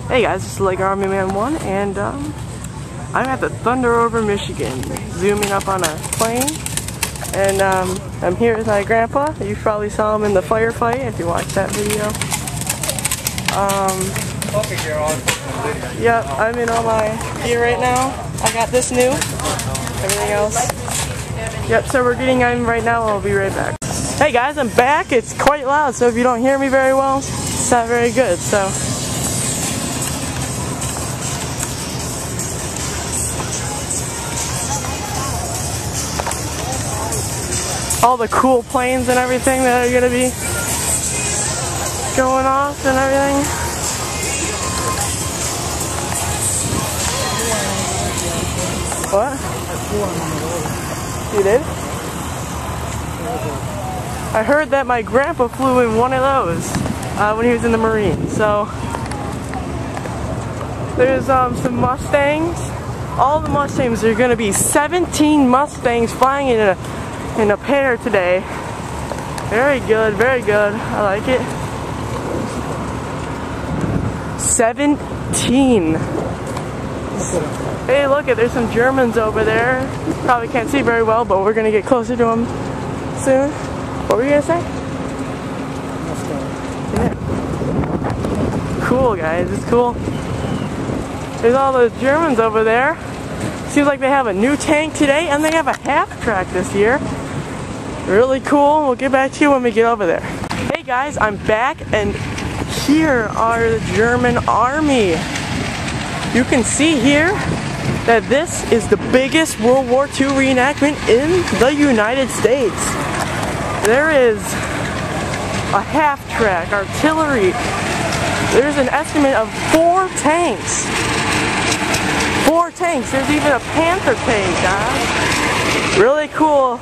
Hey guys, this is Lego Army Man 1, and I'm at the Thunder River, Michigan, zooming up on a plane, and I'm here with my grandpa. You probably saw him in the firefight if you watched that video. Yep, I'm in all my gear right now. I got this new, everything else. Yep, so we're getting in right now, I'll be right back. Hey guys, I'm back. It's quite loud, so if you don't hear me very well, it's not very good, so. All the cool planes and everything that are gonna be going off and everything. What? You did? I heard that my grandpa flew in one of those when he was in the Marines. So there's some Mustangs. All the Mustangs are gonna be 17 Mustangs flying in a pair today. Very good, very good. I like it. 17. Hey, look, there's some Germans over there. Probably can't see very well, but we're gonna get closer to them soon. What were you gonna say? Yeah. Cool, guys. It's cool. There's all those Germans over there. Seems like they have a new tank today, and they have a half track this year. Really cool. We'll get back to you when we get over there. Hey guys, I'm back, and here are the German army. You can see here that this is the biggest World War II reenactment in the United States. There is a half track, artillery. There's an estimate of 4 tanks. 4 tanks. There's even a Panther tank, guys. Really cool.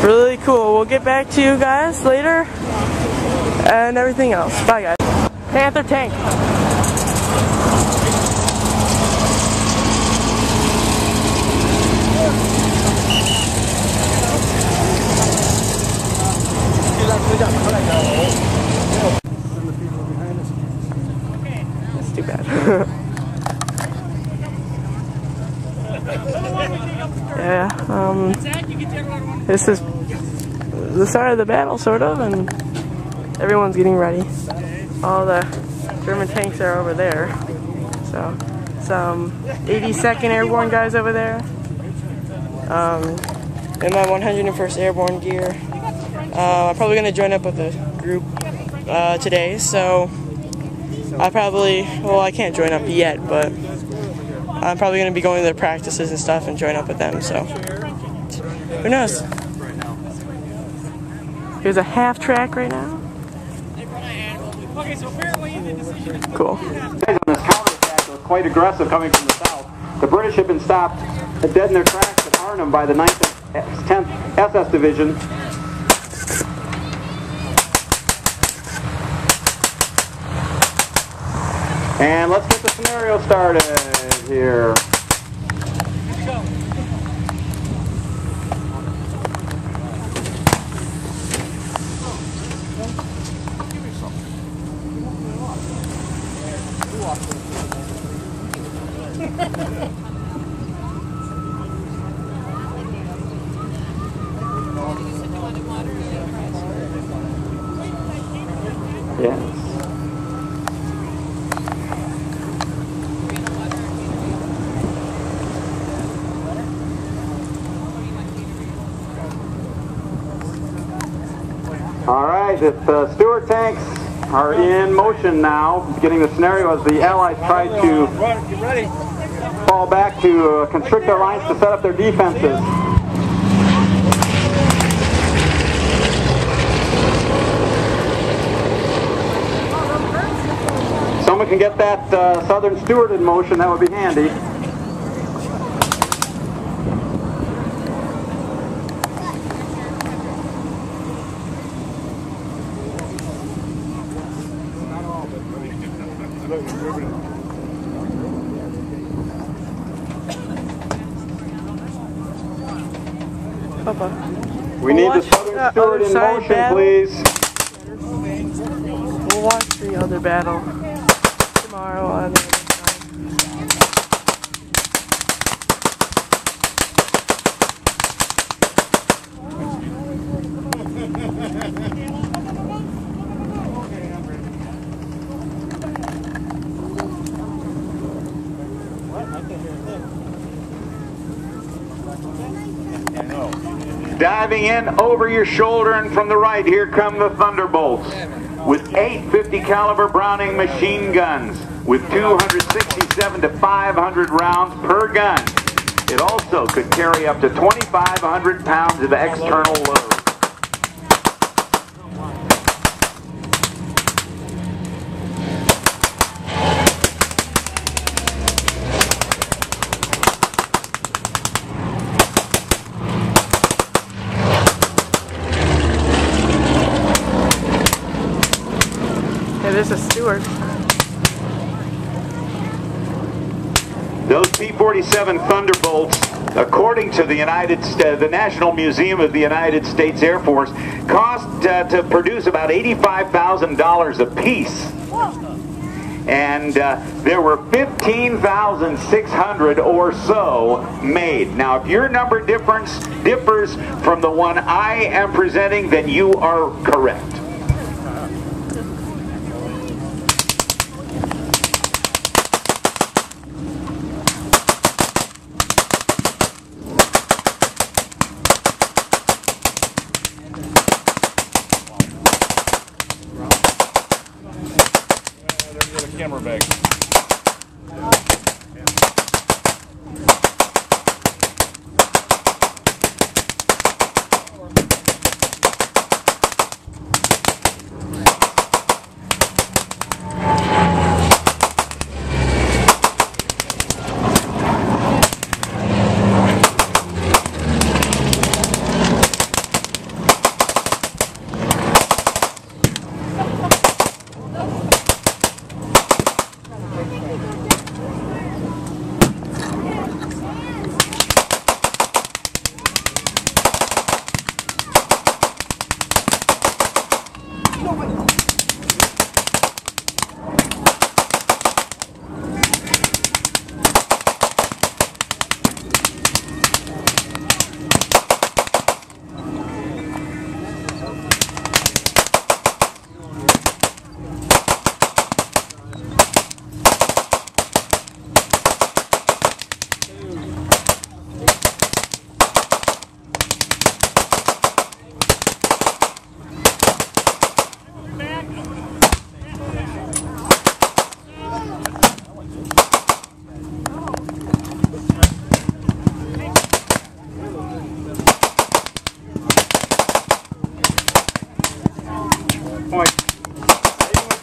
Really cool. We'll get back to you guys later and everything else. Bye guys. Panther tank. That's too bad. Yeah, this is the start of the battle, sort of, and everyone's getting ready. All the German tanks are over there. So, some 82nd Airborne guys over there. In my 101st Airborne gear. I'm probably going to join up with a group today, so I can't join up yet, but I'm probably going to be going to their practices and stuff and join up with them, so who knows? Here's a half track right now. Cool. On this counterattack was quite aggressive coming from the south. The British had been stopped dead in their tracks at Arnhem by the 9th and 10th SS Division. And let's get the scenario started here. Yes. All right, the Stuart tanks are in motion now, beginning the scenario as the Allies try to fall back to constrict their lines to set up their defenses. Someone can get that Southern Stuart in motion, that would be handy. Papa. We need the Southern Stuart in motion, battle. please. We'll watch the other battle tomorrow on the other side. Diving in over your shoulder, and from the right, here come the Thunderbolts with 8 50 caliber Browning machine guns with 267 to 500 rounds per gun. It also could carry up to 2,500 pounds of external load. This is Stuart. Those P-47 Thunderbolts, according to the National Museum of the United States Air Force, cost to produce about $85,000 a piece. And there were 15,600 or so made. Now, if your number differs from the one I am presenting, then you are correct. Camera bag.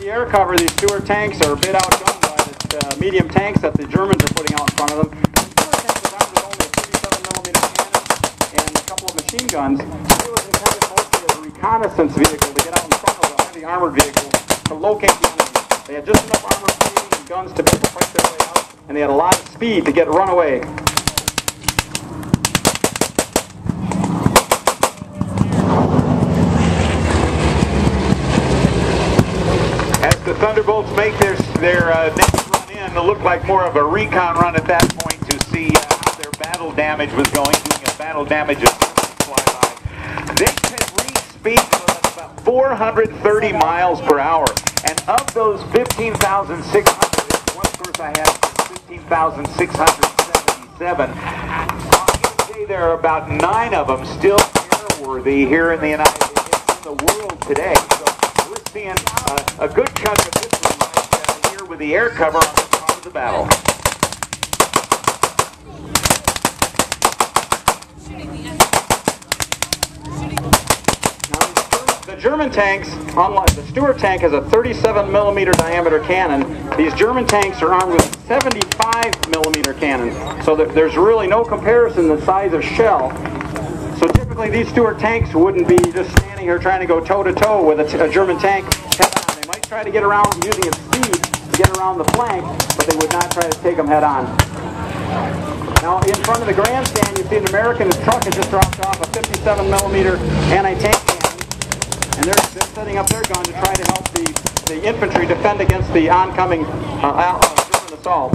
Air cover, these Stuart tanks are a bit outgunned by the medium tanks that the Germans are putting out in front of them. The Stuart tank was armed with only a 37mm cannon and a couple of machine guns. It was intended mostly as a reconnaissance vehicle to get out in front of a heavy armored vehicle to locate the enemy. They had just enough armor and guns to be able to fight their way out, and they had a lot of speed to get run away. The Thunderbolts make their next run in to look like more of a recon run at that point to see how their battle damage was going, doing a battle damage flyby. They could reach speeds of about 430 miles per hour, and of those 15,600, one source I have is 15,677. On each day, there are about 9 of them still airworthy here in the United States, in the world today. So we're seeing a good chunk of this one right here with the air cover on the top of the battle. Now, the German tanks, unlike the Stuart tank, has a 37mm diameter cannon. These German tanks are armed with 75mm cannon, so there's really no comparison in the size of shell. So typically these Stuart tanks wouldn't be just standing here trying to go toe-to-toe with a German tank head-on. They might try to get around using its speed to get around the flank, but they would not try to take them head-on. Now, in front of the grandstand, you see an American truck has just dropped off a 57 millimeter anti-tank cannon, and they're setting up their gun to try to help the infantry defend against the oncoming German assault.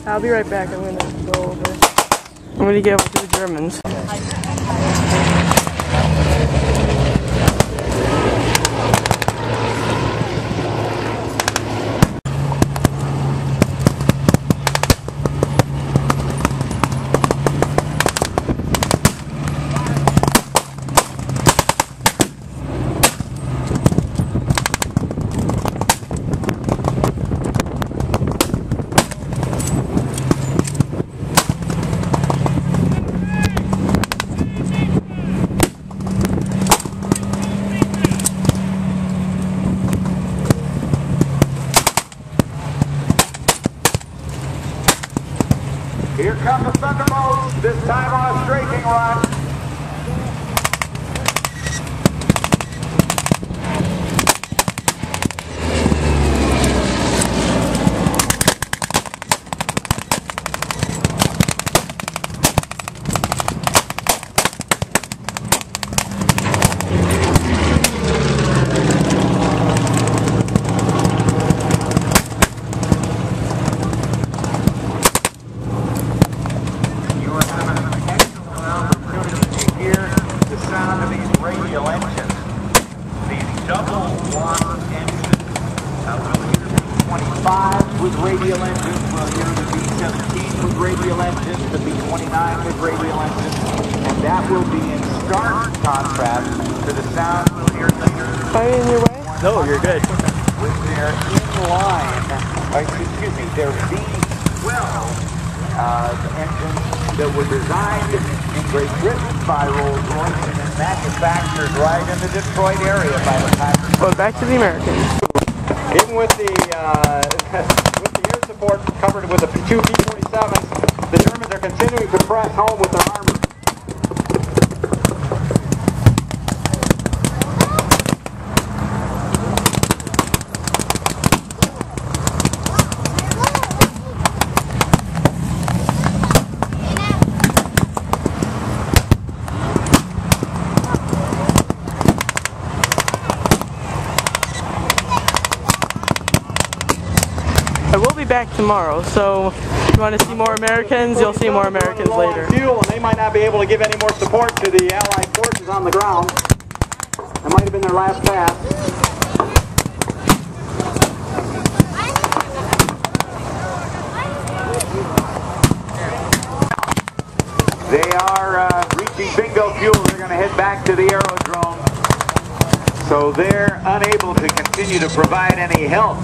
I'll be right back. I'm going to go over. I'm going to get over to the Germans. Here come the Thunderbolts, this time on a striking run. With radial engines, we'll hear the B-17 with radial engines, the B-29 with radial engines, and that will be in stark contrast to the sound we'll hear later. Are you in your way? No, you're good. With their inline, excuse me, their V-12 engines that were designed in Great Britain by Rolls-Royce and manufactured right in the Detroit area by the Packard. Well, back to the Americans. Even with the air support covered with the two P-47s, the Germans are continuing to press home with their armor. I will be back tomorrow, so if you want to see more Americans, you'll see more Americans later. Fuel, and they might not be able to give any more support to the Allied forces on the ground. That might have been their last pass. They are reaching bingo fuel. They're going to head back to the aerodrome. So they're unable to continue to provide any help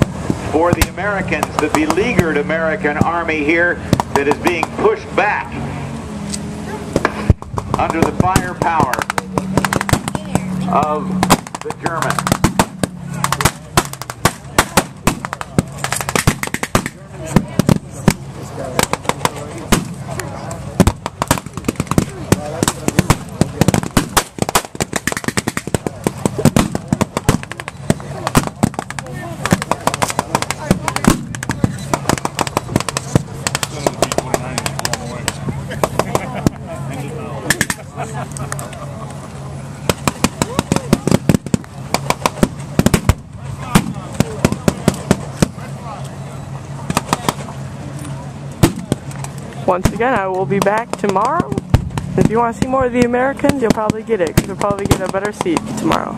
for the Americans, the beleaguered American army here that is being pushed back under the firepower of the Germans. Once again, I will be back tomorrow. If you want to see more of the Americans, you'll probably get it, because you'll probably get a better seat tomorrow.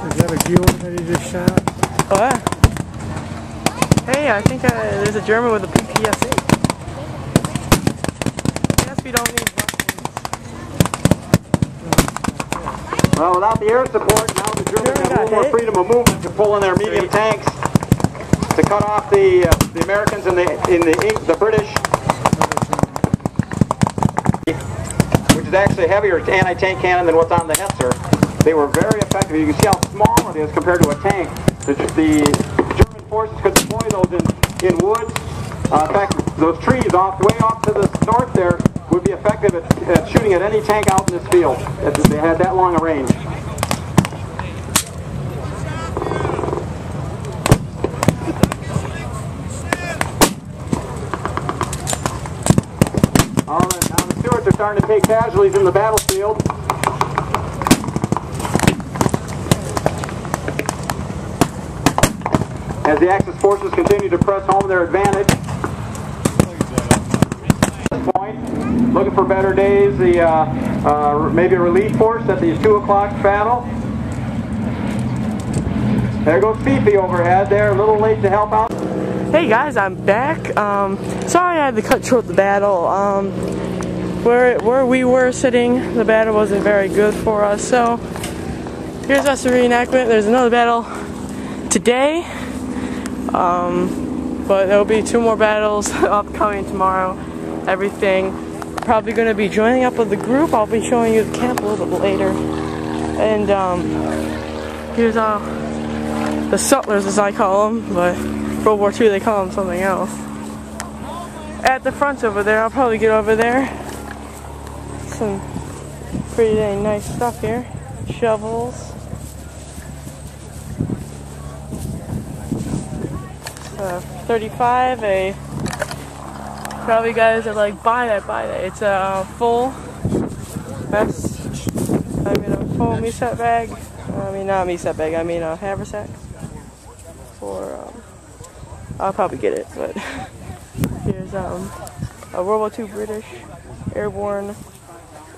Is that a Buell that he just shot? Oh, yeah. Hey, I think there's a German with a PPSA. I guess we don't need buttons. Well, without the air support, now the Germans have a little more freedom of movement to pull in their medium tanks to cut off the Americans and the British, which is actually a heavier anti-tank cannon than what's on the Hetzer. They were very effective. You can see how small it is compared to a tank. The German forces could deploy those in woods. In fact, those trees way off to the north there would be effective at shooting at any tank out in this field. They had that long a range. All right, now the Stuarts are starting to take casualties in the battlefield. As the Axis forces continue to press home their advantage. At this point, looking for better days, maybe a relief force at the 2 o'clock battle. There goes Fifi overhead there, a little late to help out. Hey guys, I'm back. Sorry I had to cut short the battle. Where we were sitting, the battle wasn't very good for us. So here's us a reenactment. There's another battle today. But there'll be 2 more battles upcoming tomorrow. Everything. Probably going to be joining up with the group. I'll be showing you the camp a little bit later. And here's the sutlers, as I call them, but World War II they call them something else. At the front over there, I'll probably get over there. Some pretty dang nice stuff here. Shovels. 35, probably guys are like, buy that. It's a full vest, a full me-set bag, not me-set bag, a haversack, for, I'll probably get it, but here's, a World War II British airborne,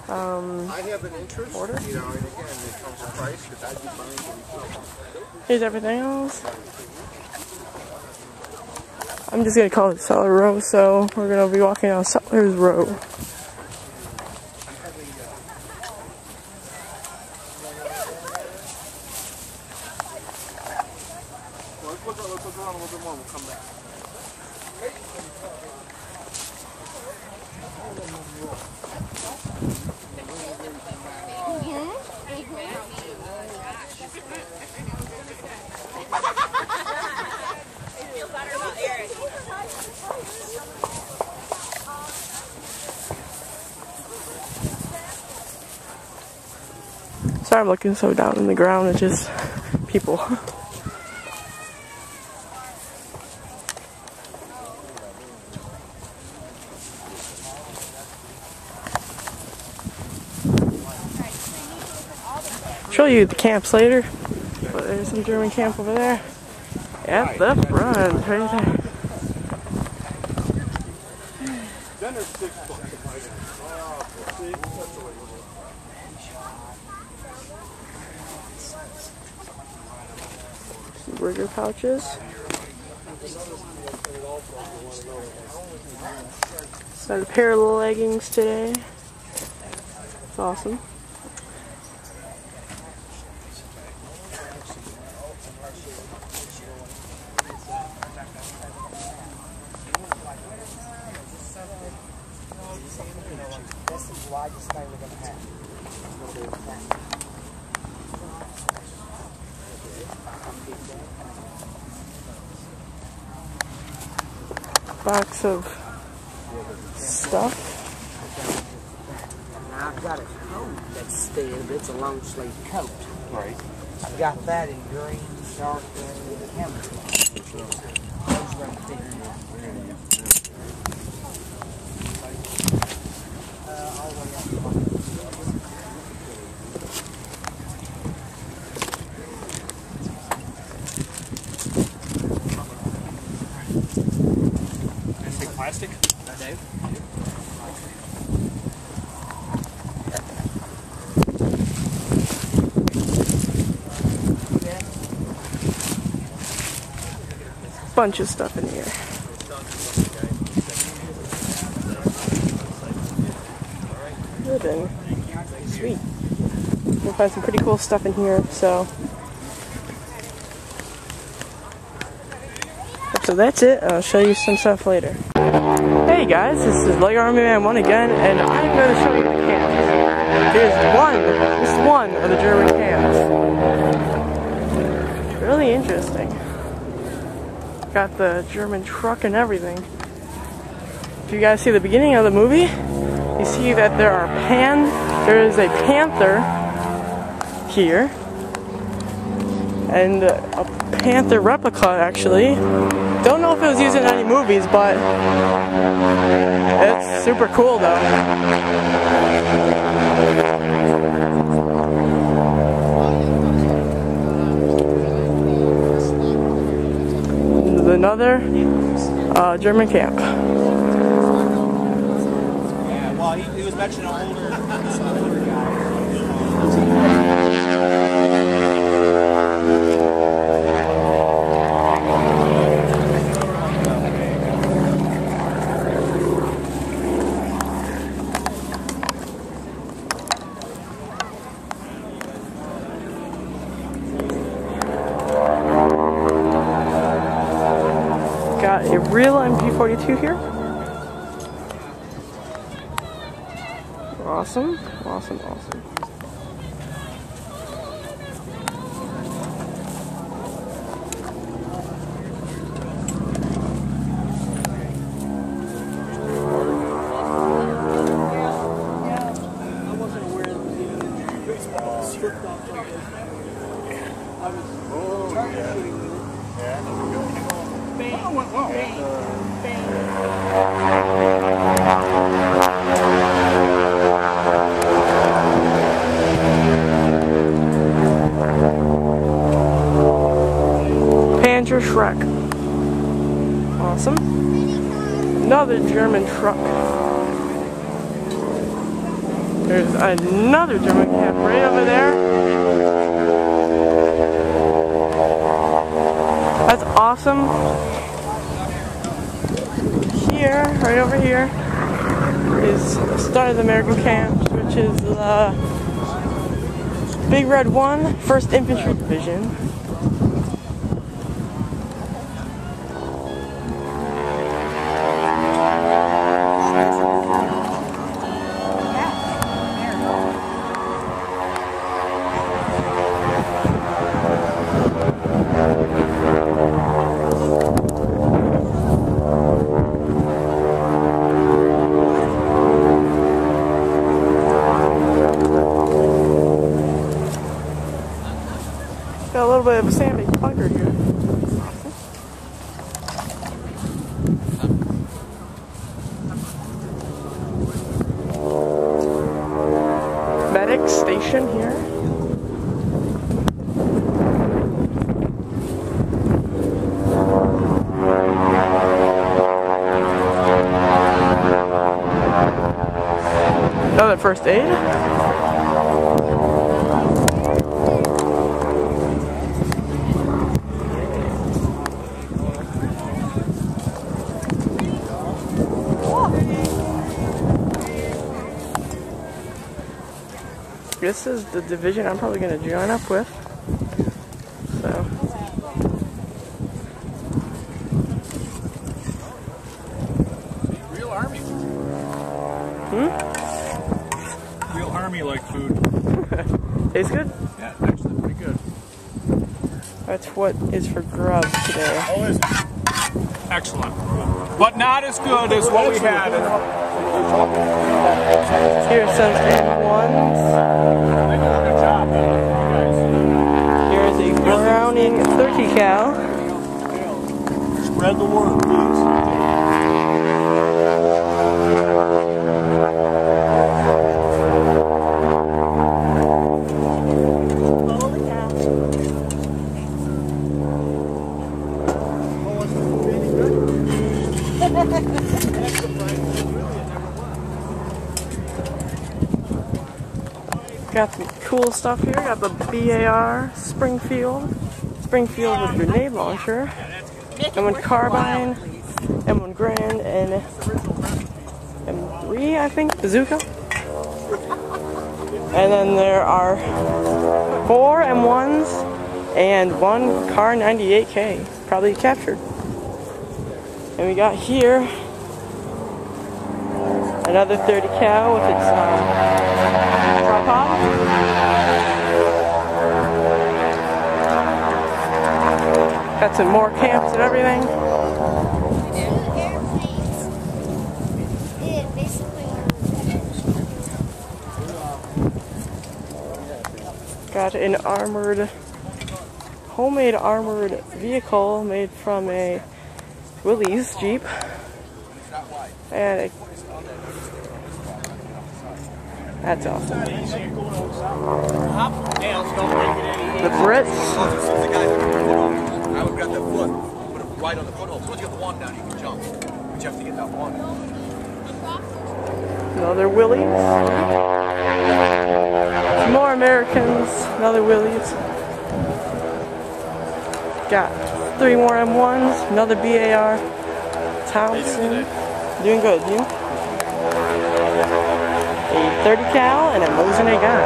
I have an interest, order. You know, and again, it comes with price, because I'd be buying it. Here's everything else. I'm just going to call it Sutler Row, so we're going to be walking on Sutler's Row. Let's look around a little bit more, we'll come back. Sorry I'm looking so down in the ground, it's just people. Show you the camps later, but there's some German camp over there at the front, right there. Some burger pouches. Got a pair of leggings today. It's awesome. This is the largest thing we're going to have. Box of stuff. Now I've got a coat that's thin, but it's a long sleeve coat. Right. I've got that in green, dark green, and camouflage. Those are figuring out. All the way up to Plastic? I do. bunch of stuff in here. Good. Sweet. We'll find some pretty cool stuff in here, so that's it. I'll show you some stuff later. Hey guys, this is LEGO Army Man 1 again, and I'm going to show you the camps. Here's just one of the German camps. Really interesting. Got the German truck and everything. If you guys see the beginning of the movie, you see that there is a panther here, and a panther replica actually. Don't know if it was used in any movies, but it's super cool though. There's another German camp. Yeah, well, he was mentioning an older guy. Got a real MP42 here. Awesome, awesome, awesome. Panzer Shrek. Awesome. Another German truck. There's another German camp right over there. That's awesome. Here, right over here, is the start of the American camps, which is the Big Red 1, 1st Infantry Division. Got a little bit of a sandy bunker here. Medic station here. Another first aid. This is the division I'm probably going to join up with. So. Real army. Real army-like food. Tastes good? Yeah, actually pretty good. That's what is for grub today. Oh, is it? Excellent. But not as good as what we had. Here's some M1s. Here's a Browning 30 cal. Spread the word, please. Got some cool stuff here. Got the BAR Springfield with grenade launcher. M1 Carbine, M1 Grand, and M3, I think, Bazooka. And then there are 4 M1s and 1 Car 98K, probably captured. And we got here another 30 cal with its tripod. Got some more camps and everything. Got an armored, homemade armored vehicle made from a Willys Jeep. And that's awesome. The Brits. I would grab that foot, put it right on the foothold. Once you get the one down, you can jump. But you have to get that one. Another Willys. More Americans. Another Willys. Got 3 more M1s. Another BAR. Thompson. Doing good, you? A 30 cal and a Mosin gun.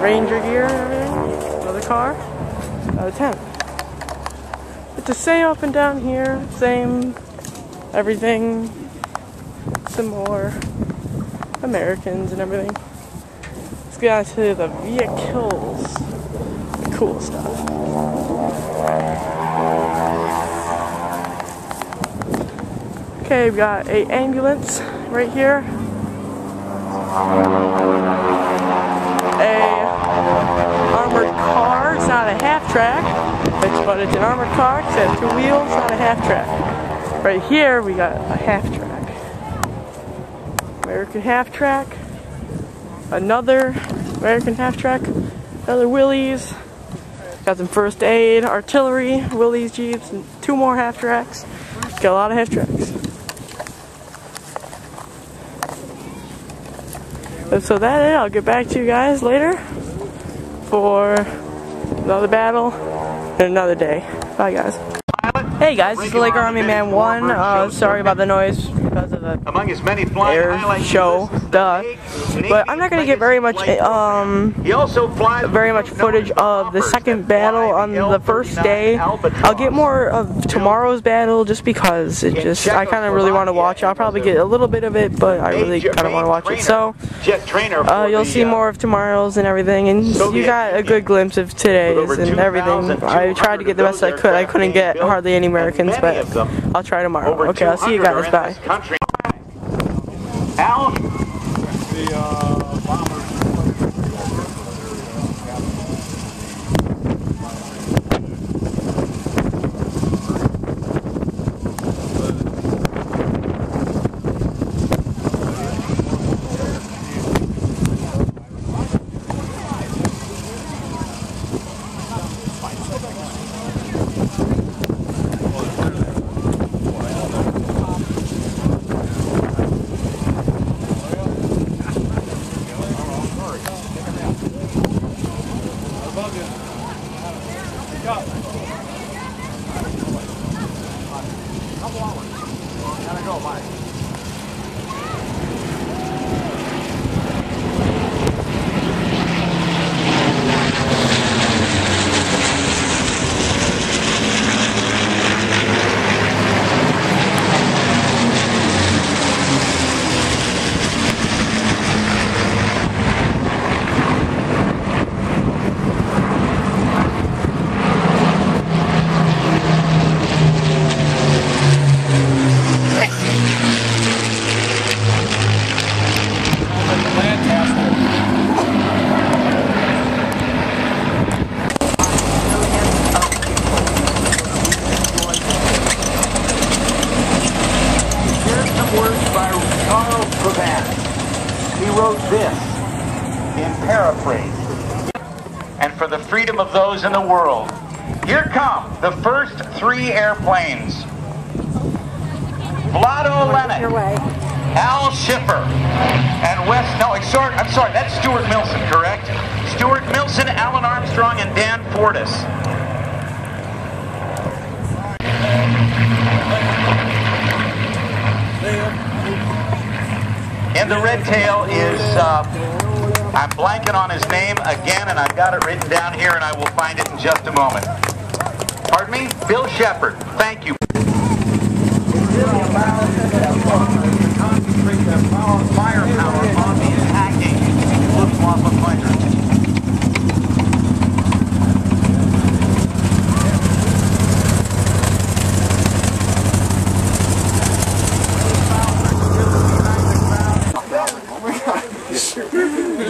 Ranger gear and everything. Another car. Another tent. It's the same up and down here. Same everything. Some more Americans and everything. Let's get on to the vehicles. The cool stuff. Okay, we've got an ambulance right here. A armored car. It's not a half track, but it's an armored car. It's got 2 wheels, not a half track. Right here, we got a half track. American half track. Another American half track. Another Willys. Got some first aid, artillery, Willys Jeeps, and 2 more half tracks. Got a lot of half tracks. So that's it. I'll get back to you guys later for another battle and another day. Bye, guys. Hey guys, this is Laker Army Man 1. Sorry about the noise because of the Among his many flying air highlights, show, duh. But I'm not gonna get very much he also flies footage of the second battle on the first day. I'll get more of tomorrow's battle just because I kind of really want to watch it. I'll probably get a little bit of it, but I really kind of want to watch it. So you'll see more of tomorrow's and everything, and you got a good glimpse of today's and everything. I tried to get the best I could. I couldn't get hardly any Americans, but I'll try tomorrow. Okay, I'll see you guys. Bye. Al? And for the freedom of those in the world. Here come the first 3 airplanes. Vlado Lenin, Al Schiffer, and I'm sorry, that's Stuart Milson, correct? Stuart Milson, Alan Armstrong, and Dan Fortis. And the red tail is, I'm blanking on his name again, and I've got it written down here, and I will find it in just a moment. Pardon me? Bill Shepard. Thank you. Concentrate their firepower on the attacking Luftwaffe fighters.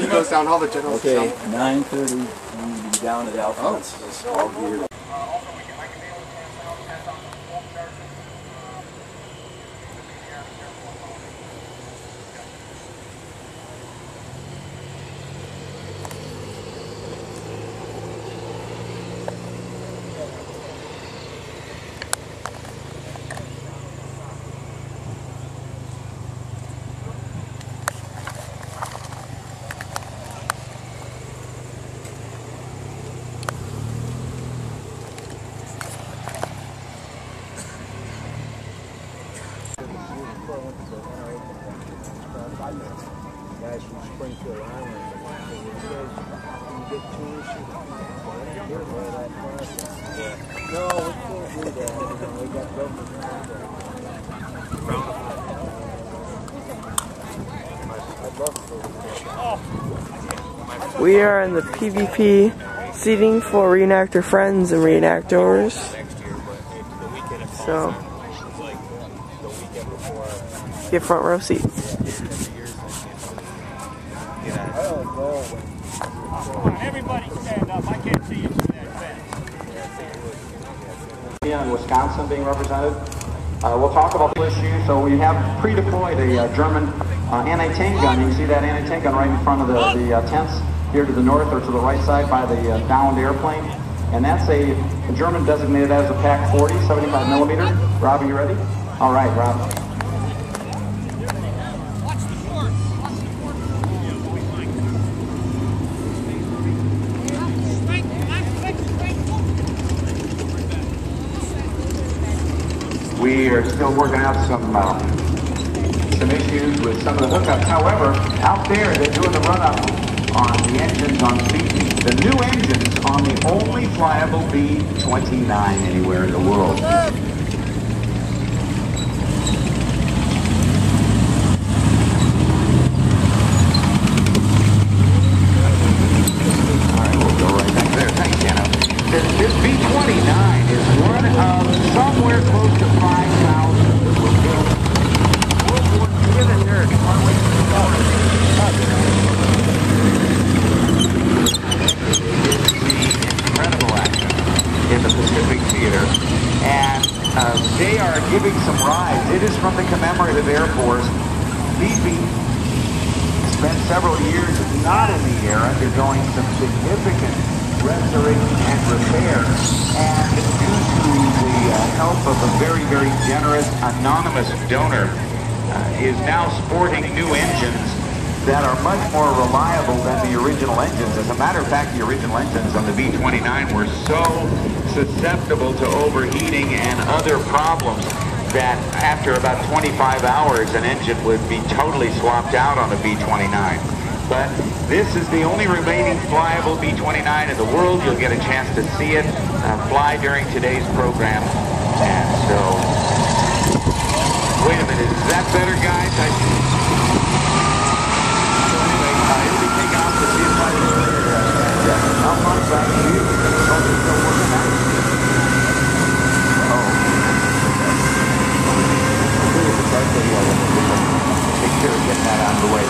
He goes down all the generals. Okay, 9:30, we need to be down at Alpha. It's all geared. Guys from Springfield Island, you get two issues. No, we can't do that. We got government. I'd love to. We are in the PvP seating for reenactor friends and reenactors. So, get front row seats. Everybody stand up. I can't see you through that fence. In Wisconsin being represented. We'll talk about the issue. So we have pre-deployed a German anti-tank gun. You can see that anti-tank gun right in front of the tents here to the north or to the right side by the downed airplane. And that's a German designated as a PAC-40, 75 millimeter. Rob, are you ready? All right, Rob. We are still working out some issues with some of the hookups. However, out there they're doing the run-up on the engines on the new engines on the only flyable B-29 anywhere in the world. All right, we'll go right back there. Thanks, Jano. This B-29 is one of somewhere close to 5,000 that were built. Get in there. Incredible action in the Pacific Theater, and they are giving some rides. It is from the Commemorative Air Force. BP spent several years not in the air, undergoing some significant restoration and repair, and due to the help of a very, very generous anonymous donor, is now sporting new engines that are much more reliable than the original engines. As a matter of fact, the original engines on the B-29 were so susceptible to overheating and other problems that after about 25 hours an engine would be totally swapped out on a B-29. But this is the only remaining flyable B-29 in the world. You'll get a chance to see it fly during today's program. And so, wait a minute, is that better, guys? So anyway, it'll be taken off to see it fly later. How far back to you? Still working out? Take care of getting that out of the way.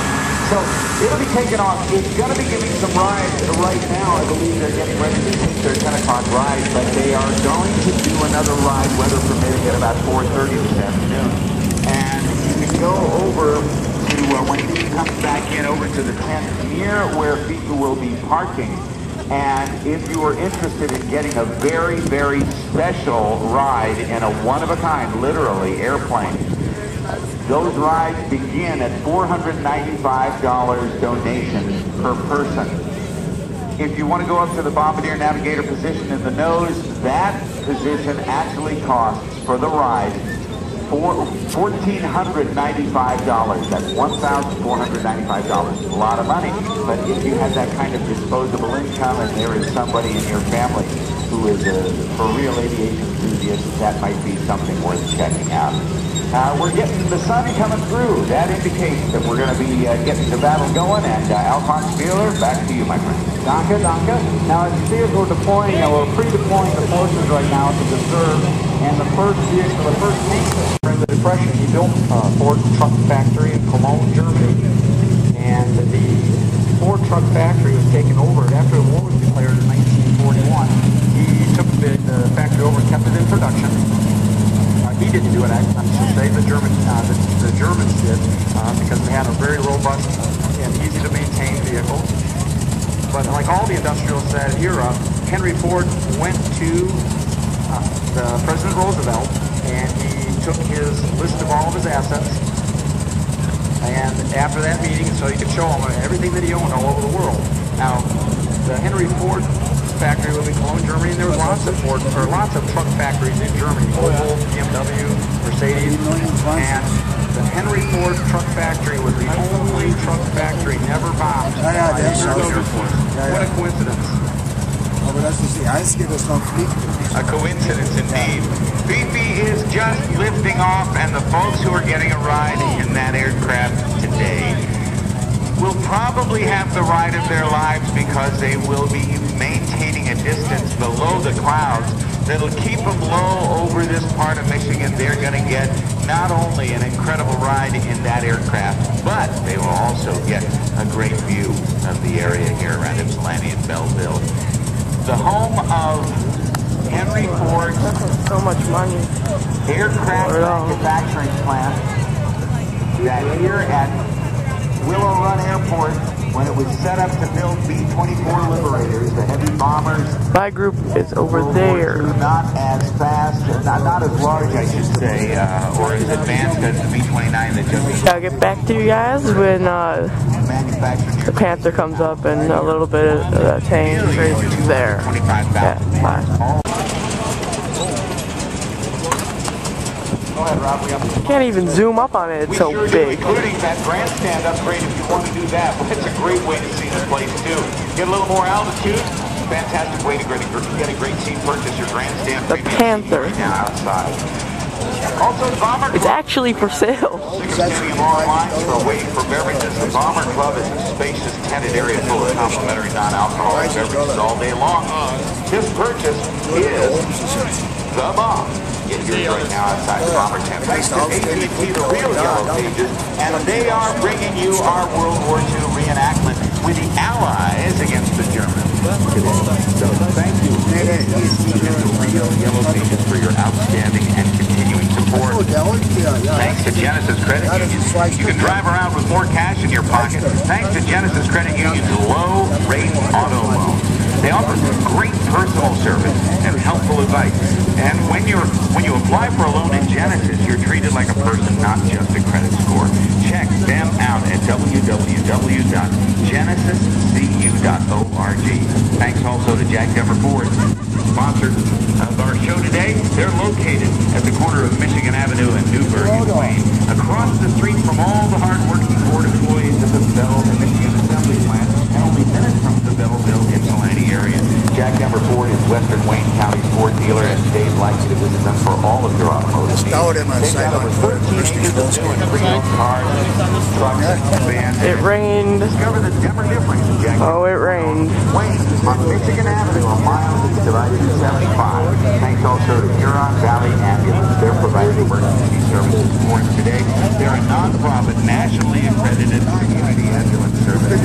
So it'll be taken off. It's going to be giving some rides right now. I believe they're getting ready to take their 10 o'clock ride, but they are going to do another ride, weather permitting, at about 4:30 this afternoon. And you can go over to, when he comes back in, over to the tent near where people will be parking. And if you are interested in getting a very, very special ride in a one-of-a-kind, literally, airplane, those rides begin at $495 donation per person. If you want to go up to the Bombardier Navigator position in the nose, that position actually costs for the ride $1,495. That's $1,495. A lot of money. But if you have that kind of disposable income and there is somebody in your family who is a for real aviation enthusiast, that might be something worth checking out. We're getting the sun coming through. That indicates that we're going to be getting the battle going. And Alphonse Wheeler, back to you, my friend. Danke. Now, as you see, as we're deploying, we're pre-deploying the forces right now to Reserve, and the first vehicle, the first tank in the Depression, he built Ford Truck Factory in Cologne, Germany, and the Ford Truck Factory was taken over after the war was declared in 1941. He took the factory over and kept it in production. He didn't do it, I should say. The Germans did, because they had a very robust and easy to maintain vehicle. But like all the industrials that era, Henry Ford went to President Roosevelt, and he took his list of all of his assets. And after that meeting, so he could show him everything that he owned all over the world. Now, the Henry Ford factory was in Cologne, Germany, and there was lots of truck factories in Germany. Volvo, BMW, Mercedes, and the Henry Ford truck factory was the only truck factory never bombed by the Air Force. What a coincidence. A coincidence indeed. Fifi is just lifting off, and the folks who are getting a ride in that aircraft today will probably have the ride of their lives, because they will be maintaining a distance below the clouds that'll keep them low over this part of Michigan. They're going to get not only an incredible ride in that aircraft, but they will also get a great view of the area here around Ypsilanti and Belleville. The home of Henry Ford's So much money. aircraft manufacturing plant, that here at Willow Run Airport, when it was set up to build B-24 Liberators, the heavy bombers. My group is over there. Not as fast, not as large, I should say, or as advanced as the B-29 that just... I'll get back to you guys when the Panther comes up and a little bit of the tank is there. Yeah, bye. Go ahead, Rob. We have Can't even zoom up on it, it's so big. Including that grandstand upgrade if you want to do that. It's a great way to see the place too. Get a little more altitude. Fantastic way to get a great seat. Purchase your grandstand. The Panther. Right now outside. Also, the Bomber Club. It's actually for sale. Standing in long lines for waiting for beverages. The Bomber Club is a spacious tented area full of complimentary non-alcoholic beverages all day long. This purchase is the bomb. Get yours right now outside the Bomber tent. Thanks to AT&T, the real Yellow Pages, and they are bringing you our World War II reenactment with the Allies against the Germans today. So thank you, AT&T and the real Yellow Pages, for your outstanding and continuing support. Thanks to Genesis Credit Union, you can drive around with more cash in your pocket. Thanks to Genesis Credit Union's low-rate auto loans. They offer great personal service and helpful advice. And when you apply for a loan in Genesis, you're treated like a person, not just a credit score. Check them out at www.genesiscu.org. Thanks also to Jack Dever Ford, sponsor of our show today. They're located at the corner of Michigan Avenue and Newburgh in Wayne, across the street from all the hard-working Ford employees at the Bell and Michigan Assembly Plant, and only minutes from the Belleville, Ypsilanti area. Jack Dever Ford is Western Wayne County's Ford dealer, and Dave likes you to visit them for all of your automotive needs. They've got over 13 acres of new and pre-owned cars, trucks, vans. It rained. Discover the Dever difference. Oh, it rained. Wayne on Michigan Avenue, a mile east of I-275. Thanks also to Huron Valley Ambulance. They're providing emergency services for us today. They're a non-profit, nationally accredited community ambulance service.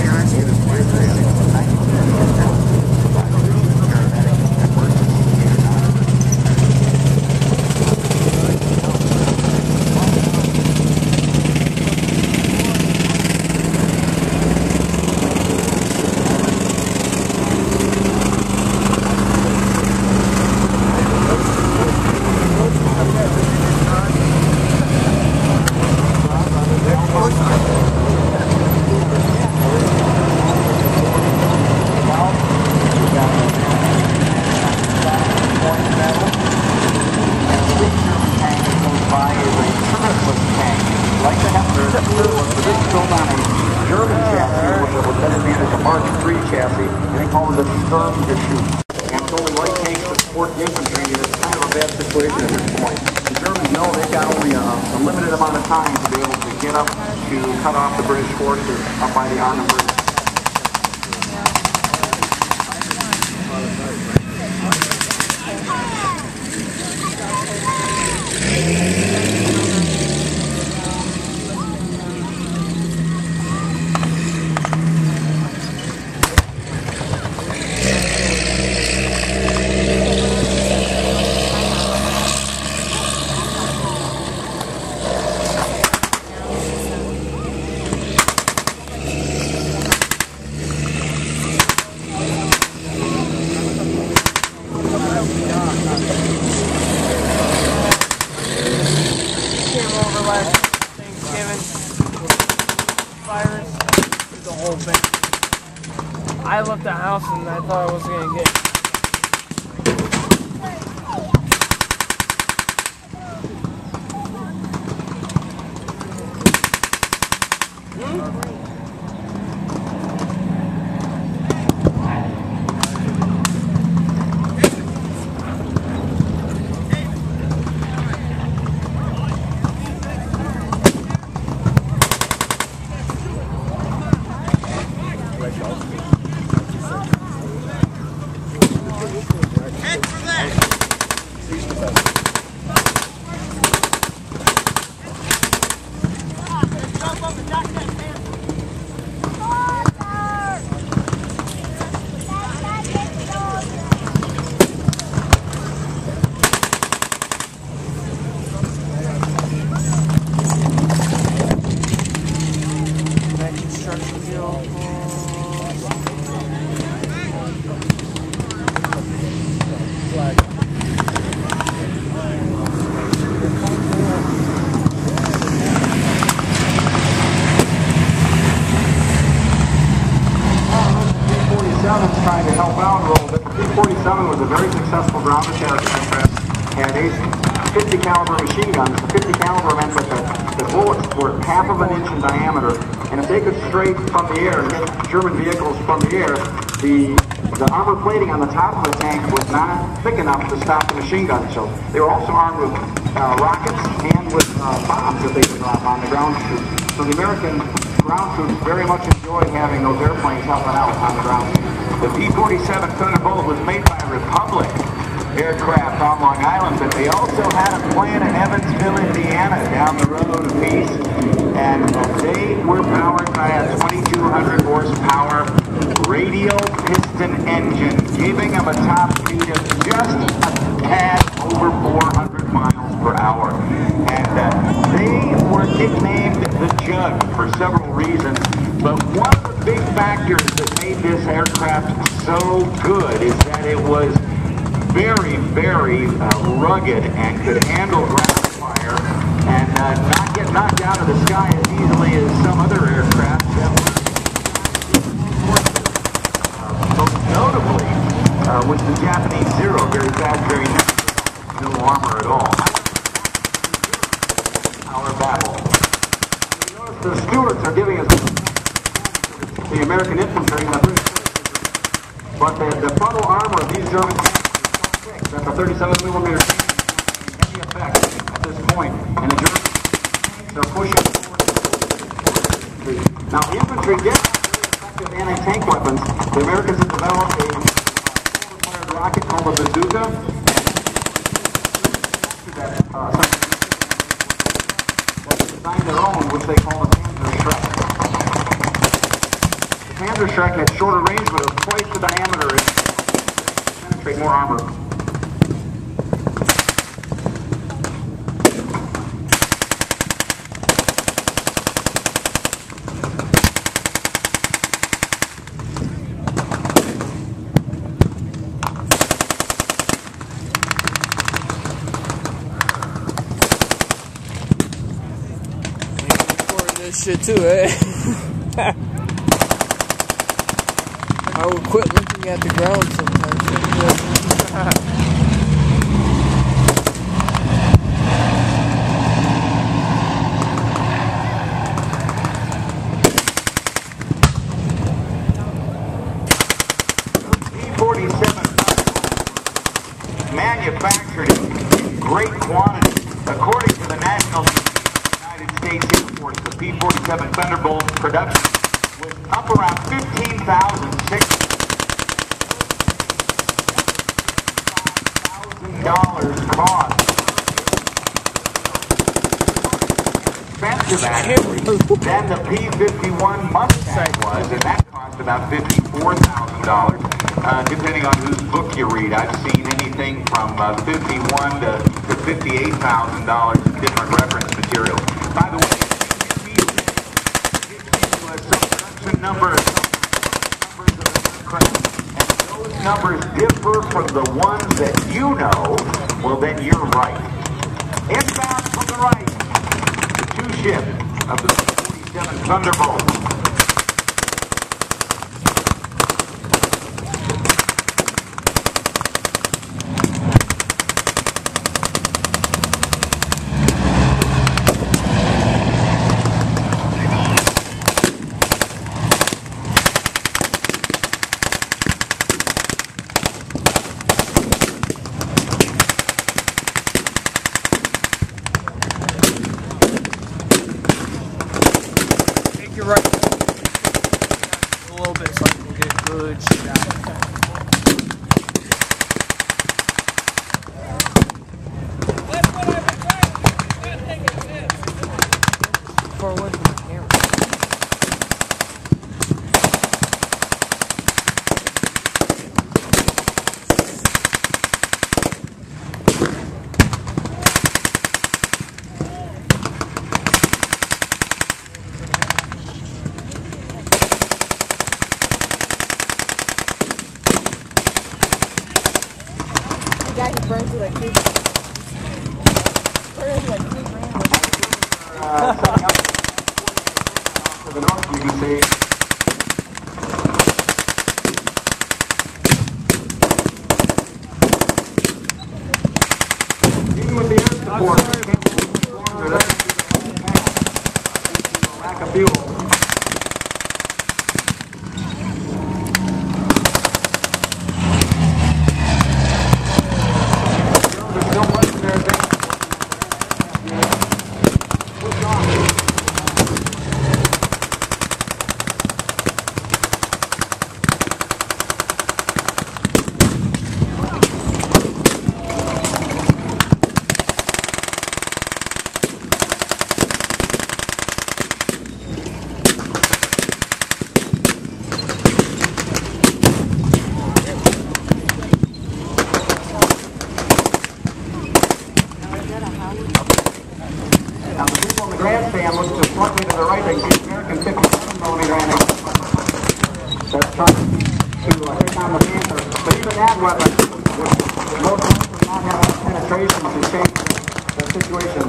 This is built on a German chassis, which was designated as a Mark III chassis, and they call it the Sturmgeschütz. And with only light tanks to support the infantry, it's kind of a bad situation at this point. The Germans know they've got only a limited amount of time to be able to get up to cut off the British forces up by the Arnhem Bridge. I left the house and I thought I was gonna get trying to help out a little bit. The P-47 was a very successful ground attack aircraft. Had 50 caliber machine guns. The 50 caliber meant that the bullets were half of an inch in diameter, and if they could straight from the air and hit German vehicles from the air, the armor plating on the top of the tank was not thick enough to stop the machine gun. So they were also armed with rockets and with bombs that they could drop on the ground troops. So the American ground troops very much enjoyed having those airplanes helping out on the ground. The P-47 Thunderbolt was made by Republic Aircraft on Long Island, but they also had a plant in Evansville, Indiana, down the road a piece, and they were powered by a 2,200 horsepower radial piston engine, giving them a top speed of just a tad over 400 miles per hour. And they were nicknamed the Jug for several reasons, but one of the big factors that made this aircraft so good is that it was very, very rugged and could handle ground fire and not get knocked out of the sky as easily as some other aircraft. Most notably was the Japanese Zero, very fast, very no armor at all. Our battle. You notice the Stuarts are giving us the American infantry and the British, but the frontal armor of these German tanks that the 37mm any effect at this point, and the Germans are pushing forward. Now, the infantry get effective anti-tank weapons. The Americans have developed a fired rocket called a bazooka. That designed their own, which they call the Panzerschreck. The Panzerschreck had shorter range, but it was twice the diameter and penetrate more armor. Shit too, eh? I would quit looking at the ground sometimes. great quantity. According to the National United States Air Force, the P-47 Thunderbolt production was up around 15,600. $5,000 cost. Expensive than the P-51 Mustang was, and that cost about $54,000, depending on whose book you read. I've seen anything from $51,000 to $58,000 in different reference materials. By the way, some production numbers of the aircraft, and those numbers differ from the ones that you know, well then you're right. Inbound from the right, the two ship of the P-47 Thunderbolt. You're right. A little bit so I can get a good shot. Far away from the camera. Guy who burns with like 2 burns like 2 grand. Setting up to the north, you can see. Even with the air support, lack of fuel. Now the people in the grandstand look just slightly to the right, they see American 57mm that's trying to take on the Panther. But even that weapon would most likely not have enough penetration to change the situation.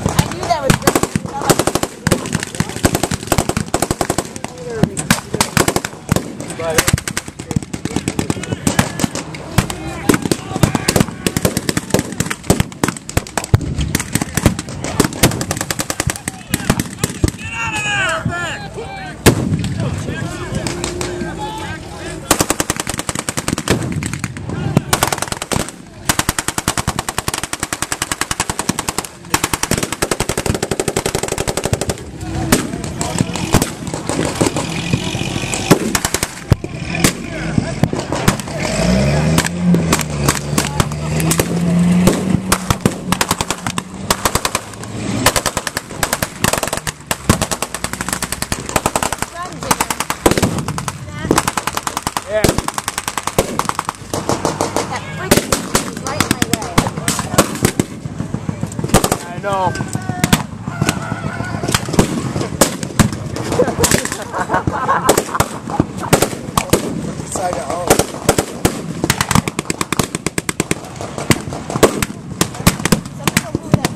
I knew that was great. No.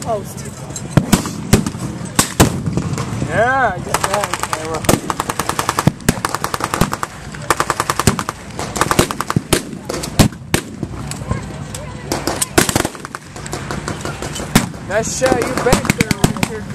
Post. Yeah, I get that on camera. Nice shot, you back there, Richard.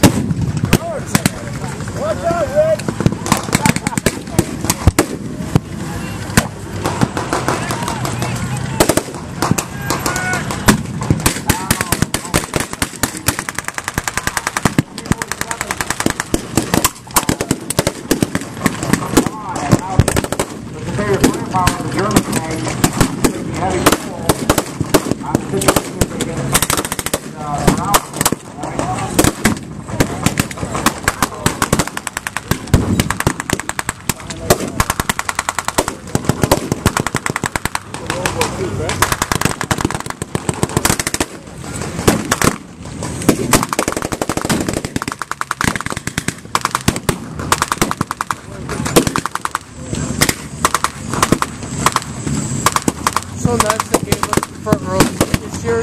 So nuts they gave us the front row this year.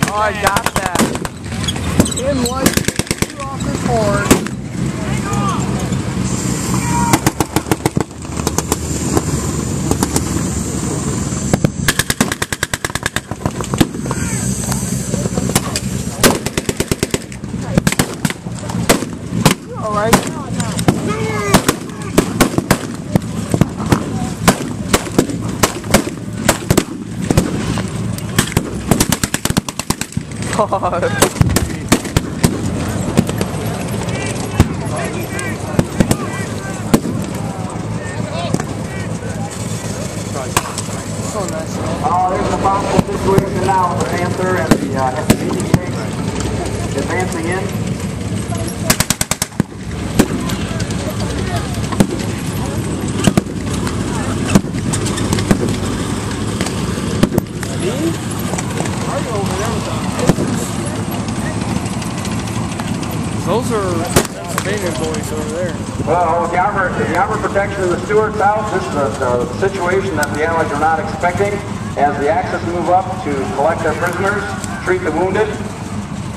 Oh, I got that. In one, two off his horn. All right. God. So nice. There's a possible situation now with the Panther and the FPV tanks advancing in. Those are Pennsylvania boys over there. Well, with the armor protection in the Stewart's house, this is a situation that the Allies are not expecting. As the Axis move up to collect their prisoners, treat the wounded.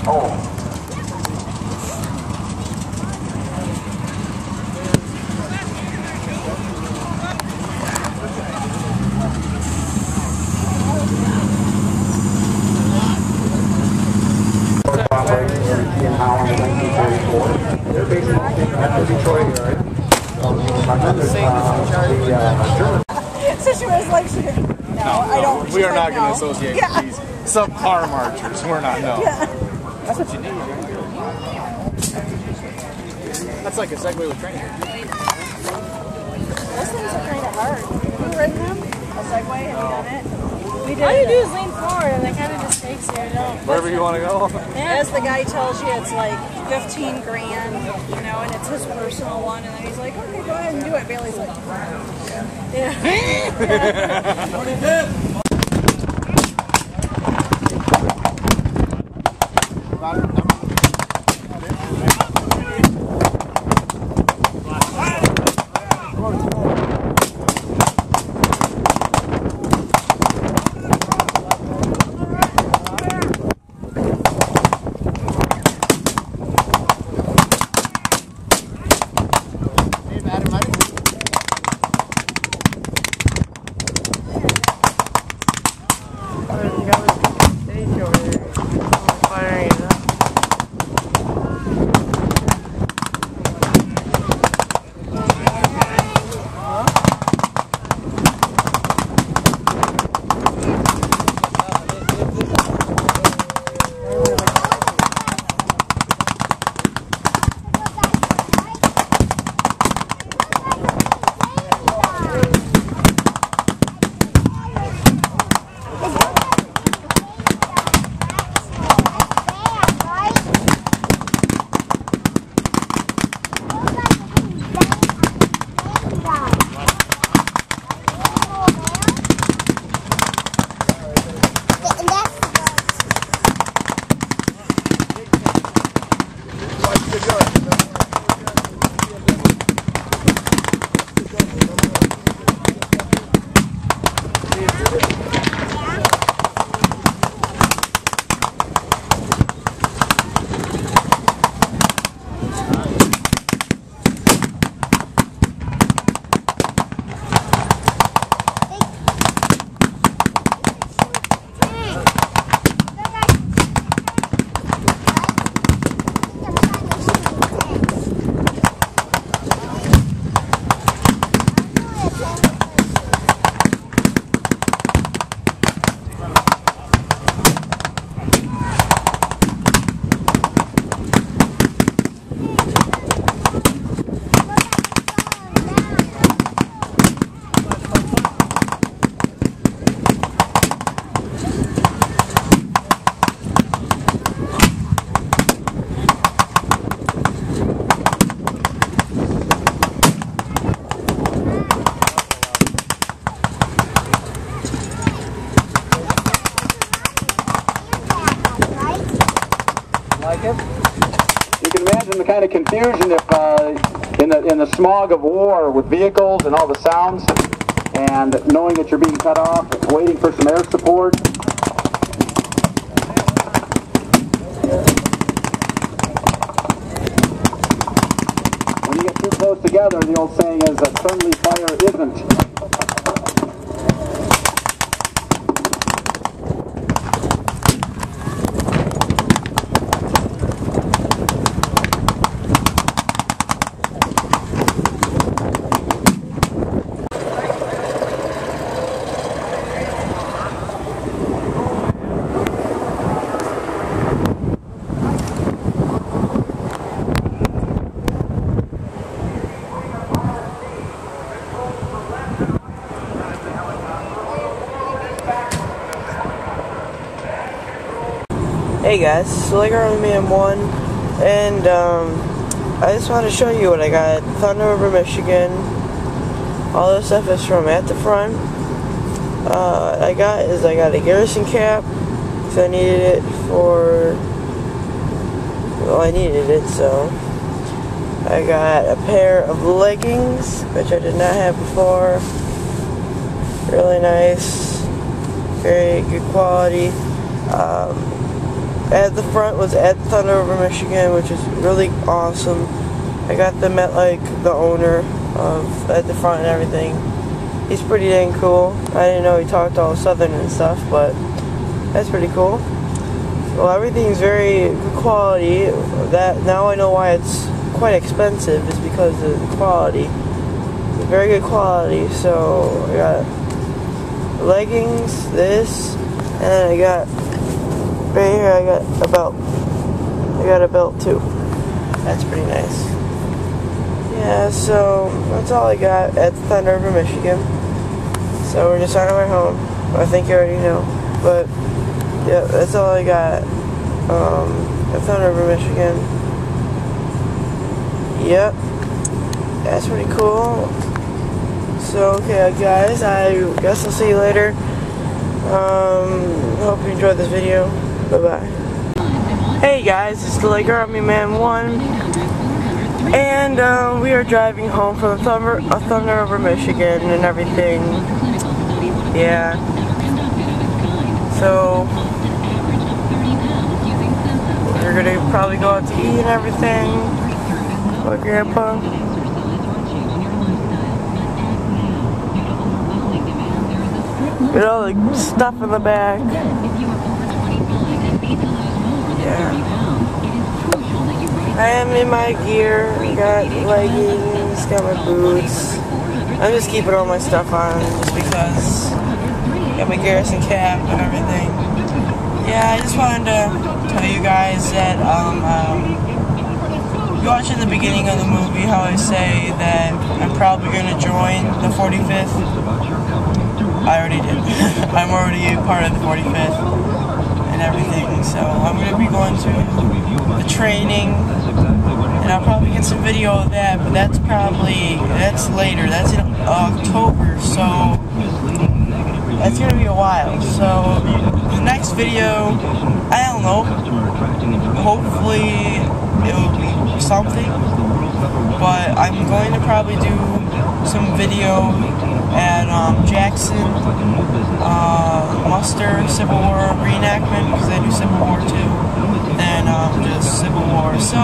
Oh. In Holland in 1944. They're based in Detroit, right? So she was like, no, I don't. We are not like, going to no. associate with these subpar marchers. We're not, no. That's what you need. That's like a segue with training. Those things are kind of hard. Have you ridden them? A Segway? Have you done it? We did. All you do is lean forward and it kind of just takes you. Wherever you want to go. As the guy tells you, it's like 15 grand, you know, and it's his personal one. And then he's like, okay, go ahead and do it. Bailey's like, Like it? You can imagine the kind of confusion if in the smog of war with vehicles and all the sounds, and knowing that you're being cut off, waiting for some air support. When you get too close together, the old saying is that friendly fire isn't. Hey guys, so like Army Man 1, and I just want to show you what I got at Thunder River, Michigan. All this stuff is from at the front. I got a Garrison cap, because I needed it for, well, I needed it, so. I got a pair of leggings, which I did not have before. Really nice, very good quality. At the front was at Thunder River, Michigan, which is really awesome. I got them at like the owner of at the front and everything. He's pretty dang cool. I didn't know he talked all Southern and stuff, but that's pretty cool. Well, everything's very good quality. That now I know why it's quite expensive, is because of the quality. It's very good quality. So I got leggings, this, and then I got. Right here I got a belt. I got a belt too. That's pretty nice. Yeah, so that's all I got at Thunder River, Michigan. So we're just on our way home. I think you already know. But yeah, that's all I got at Thunder River, Michigan. Yep. That's pretty cool. So okay guys, I guess I'll see you later. Hope you enjoyed this video. Bye-bye. Hey guys, it's the Lake Army Man 1, and we are driving home from Thunder River, Michigan and everything. Yeah. So we're gonna probably go out to eat and everything with Grandpa. With all the stuff in the back. Yeah. I am in my gear. Got leggings, got my boots. I'm just keeping all my stuff on just because. Got my Garrison cap and everything. Yeah, I just wanted to tell you guys that you watching the beginning of the movie how I say that I'm probably gonna join the 45th. I already did. I'm already a part of the 45th and everything, so I'm going to be going to the training, and I'll probably get some video of that, but that's later. That's in October, so that's going to be a while. So the next video, I don't know, hopefully it will be something, but I'm going to probably do some video at Jackson, Muster, Civil War reenactment, because they do Civil War too, and just Civil War. So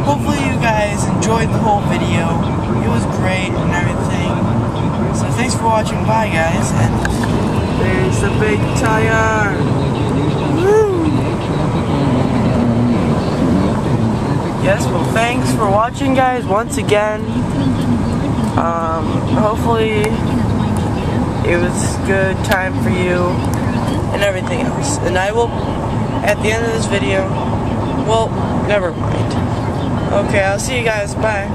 hopefully you guys enjoyed the whole video. It was great and everything. So thanks for watching. Bye guys, and there's the big tire. Woo! Yes, well thanks for watching guys once again. Hopefully it was a good time for you and everything else. And I will, at the end of this video, well, never mind. Okay, I'll see you guys. Bye.